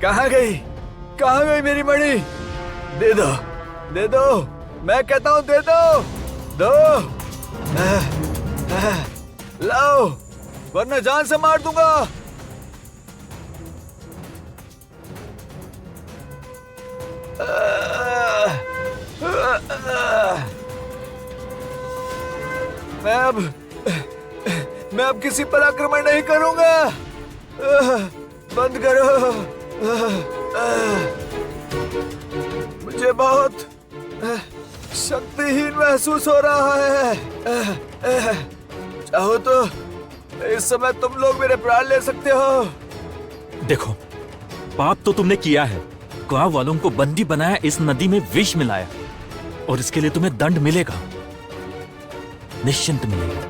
कहाँ गई? कहाँ गई मेरी मणि? दे दो, दे दो, मैं कहता हूँ दे दो, दो। लाओ, वरना जान से मार दूंगा। मैं अब किसी पर आक्रमण नहीं करूंगा। बंद करो। मुझे बहुत शक्तिहीन महसूस हो रहा है। चाहो तो इस समय तुम लोग मेरे प्राण ले सकते हो। देखो, पाप तो तुमने किया है, गांव वालों को बंदी बनाया, इस नदी में विष मिलाया, और इसके लिए तुम्हें दंड मिलेगा, निश्चिंत मिलेगा।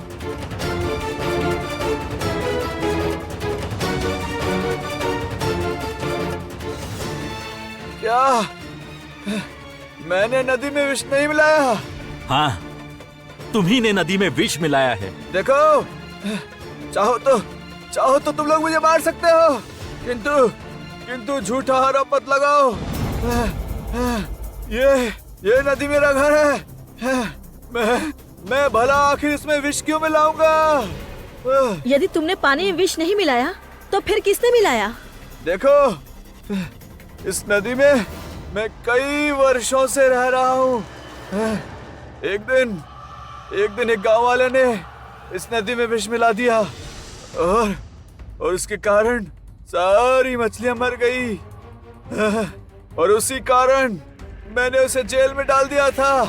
क्या मैंने नदी में विष नहीं मिलाया? हाँ, तुम्ही ने नदी में विष मिलाया है। देखो, चाहो तो तुम लोग मुझे मार सकते हो, किंतु झूठा आरोप मत लगाओ। ये नदी मेरा घर है। मैं भला आखिर इसमें विष क्यों मिलाऊंगा? यदि तुमने पानी में विष नहीं मिलाया तो फिर किसने मिलाया? देखो, इस नदी में मैं कई वर्षों से रह रहा हूँ। एक दिन एक गांव वाले ने इस नदी में विष मिला दिया, और उसके कारण सारी मछलियां मर गई। और उसी कारण मैंने उसे जेल में डाल दिया था,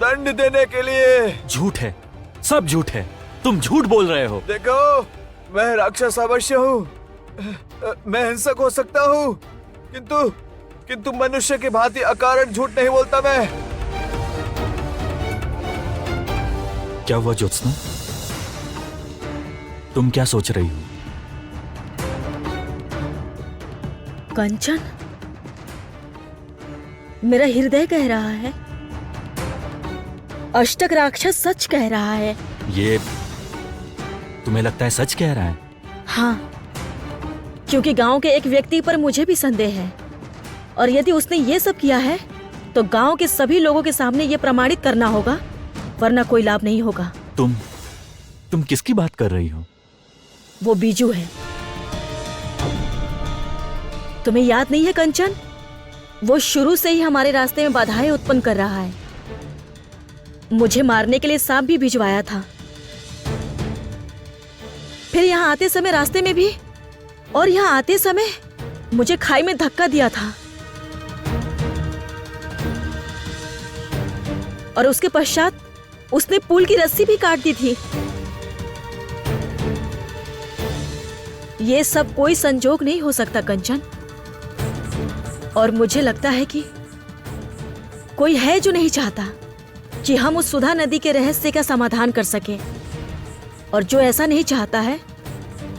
दंड देने के लिए। झूठ है, सब झूठ है, तुम झूठ बोल रहे हो। देखो, मैं राक्षस अवश्य हूँ, मैं हिंसक हो सकता हूँ, किंतु मनुष्य की भांति अकारण झूठ नहीं बोलता मैं। क्या हुआ ज्योत्सना? तुम क्या सोच रही हो? कंचन, मेरा हृदय कह रहा है, अष्टक राक्षस सच कह रहा है। ये तुम्हें लगता है सच कह रहा है? हाँ, क्योंकि गांव के एक व्यक्ति पर मुझे भी संदेह है, और यदि उसने ये सब किया है तो गांव के सभी लोगों के सामने ये प्रमाणित करना होगा, वरना कोई लाभ नहीं होगा। तुम किसकी बात कर रही हो? वो बीजू है। तुम्हें याद नहीं है कंचन? वो शुरू से ही हमारे रास्ते में बाधाएं उत्पन्न कर रहा है। मुझे मारने के लिए सांप भी भिजवाया था, फिर यहाँ आते समय रास्ते में भी, और यहाँ आते समय मुझे खाई में धक्का दिया था, और उसके पश्चात उसने पुल की रस्सी भी काट दी थी। ये सब कोई संजोग नहीं हो सकता कंचन, और मुझे लगता है कि कोई है जो नहीं चाहता कि हम उस सुधा नदी के रहस्य का समाधान कर सके, और जो ऐसा नहीं चाहता है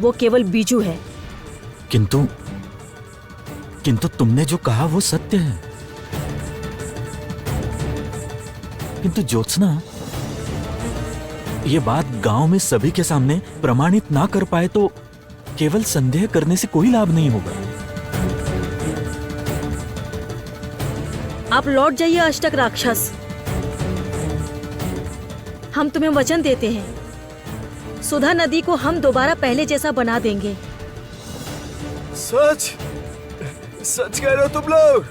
वो केवल बीजू है। किंतु तुमने जो कहा वो सत्य है। किंतु ज्योत्सना, ये बात गांव में सभी के सामने प्रमाणित ना कर पाए तो केवल संदेह करने से कोई लाभ नहीं होगा। आप लौट जाइए अष्टक राक्षस, हम तुम्हें वचन देते हैं, सुधा नदी को हम दोबारा पहले जैसा बना देंगे। सच कह रहे हो तुम लोग?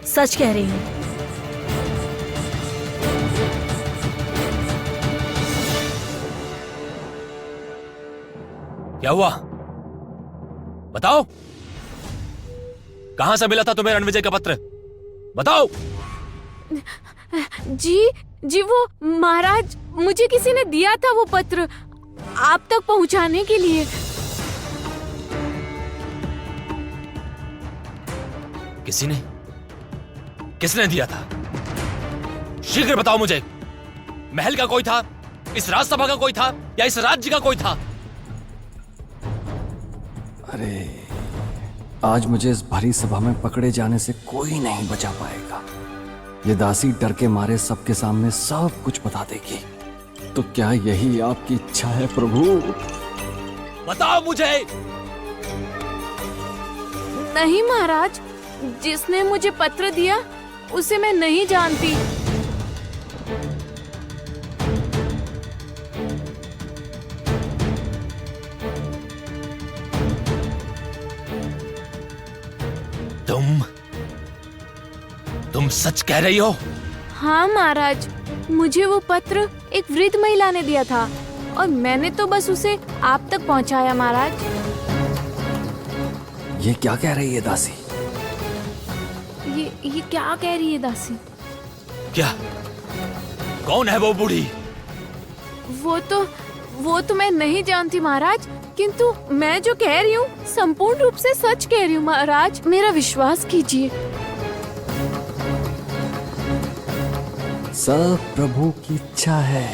सच कह रही हूँ। क्या हुआ? बताओ, कहां से मिला था तुम्हें रणविजय का पत्र? बताओ। जी वो महाराज, मुझे किसी ने दिया था वो पत्र आप तक पहुंचाने के लिए। किसने दिया था? शीघ्र बताओ मुझे। महल का कोई था, इस राजसभा का कोई था, या इस राज्य का कोई था? अरे, आज मुझे इस भरी सभा में पकड़े जाने से कोई नहीं बचा पाएगा। ये दासी डर के मारे सबके सामने सब कुछ बता देगी। तो क्या यही आपकी इच्छा है प्रभु? बताओ मुझे। नहीं महाराज, जिसने मुझे पत्र दिया उसे मैं नहीं जानती। तुम सच कह रही हो? हाँ महाराज, मुझे वो पत्र एक वृद्ध महिला ने दिया था और मैंने तो बस उसे आप तक पहुंचाया महाराज। ये क्या कह रही है दासी? ये क्या कह रही है दासी? क्या? कौन है वो बूढ़ी? वो तो मैं नहीं जानती महाराज, किंतु मैं जो कह रही हूँ संपूर्ण रूप से सच कह रही हूँ महाराज, मेरा विश्वास कीजिए। सब प्रभु की इच्छा है।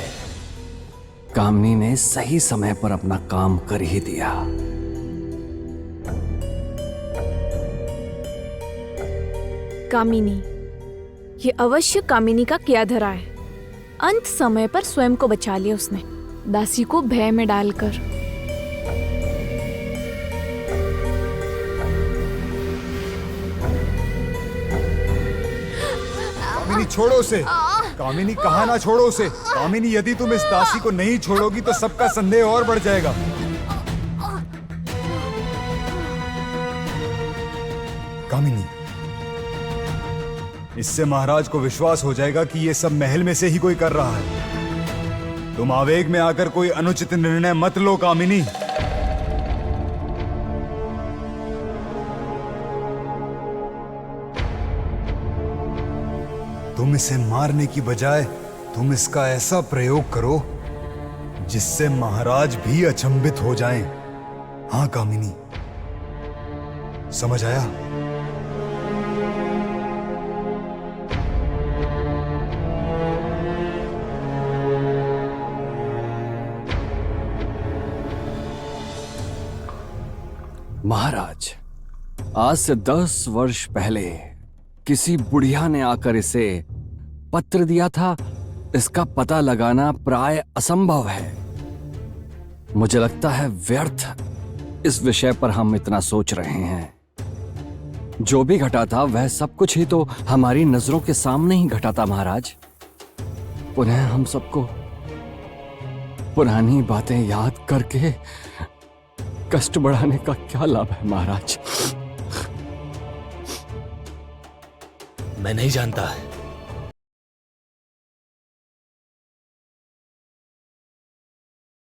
कामिनी ने सही समय पर अपना काम कर ही दिया। कामिनी, ये अवश्य कामिनी का किया धरा है। अंत समय पर स्वयं को बचा लिया उसने, दासी को भय में डालकर। कामिनी छोड़ो उसे। कामिनी कहा ना छोड़ो उसे। कामिनी, यदि तुम इस दासी को नहीं छोड़ोगी तो सबका संदेह और बढ़ जाएगा। कामिनी, इससे महाराज को विश्वास हो जाएगा कि ये सब महल में से ही कोई कर रहा है। तुम आवेग में आकर कोई अनुचित निर्णय मत लो कामिनी। तुम इसे मारने की बजाय तुम इसका ऐसा प्रयोग करो जिससे महाराज भी अचंभित हो जाएं। हाँ कामिनी, समझ आया? महाराज, आज से 10 वर्ष पहले किसी बुढ़िया ने आकर इसे पत्र दिया था। इसका पता लगाना प्राय असंभव है। मुझे लगता है व्यर्थ इस विषय पर हम इतना सोच रहे हैं। जो भी घटा था वह सब कुछ ही तो हमारी नजरों के सामने ही घटा था महाराज। पुनः हम सबको पुरानी बातें याद करके कष्ट बढ़ाने का क्या लाभ है महाराज? मैं नहीं जानता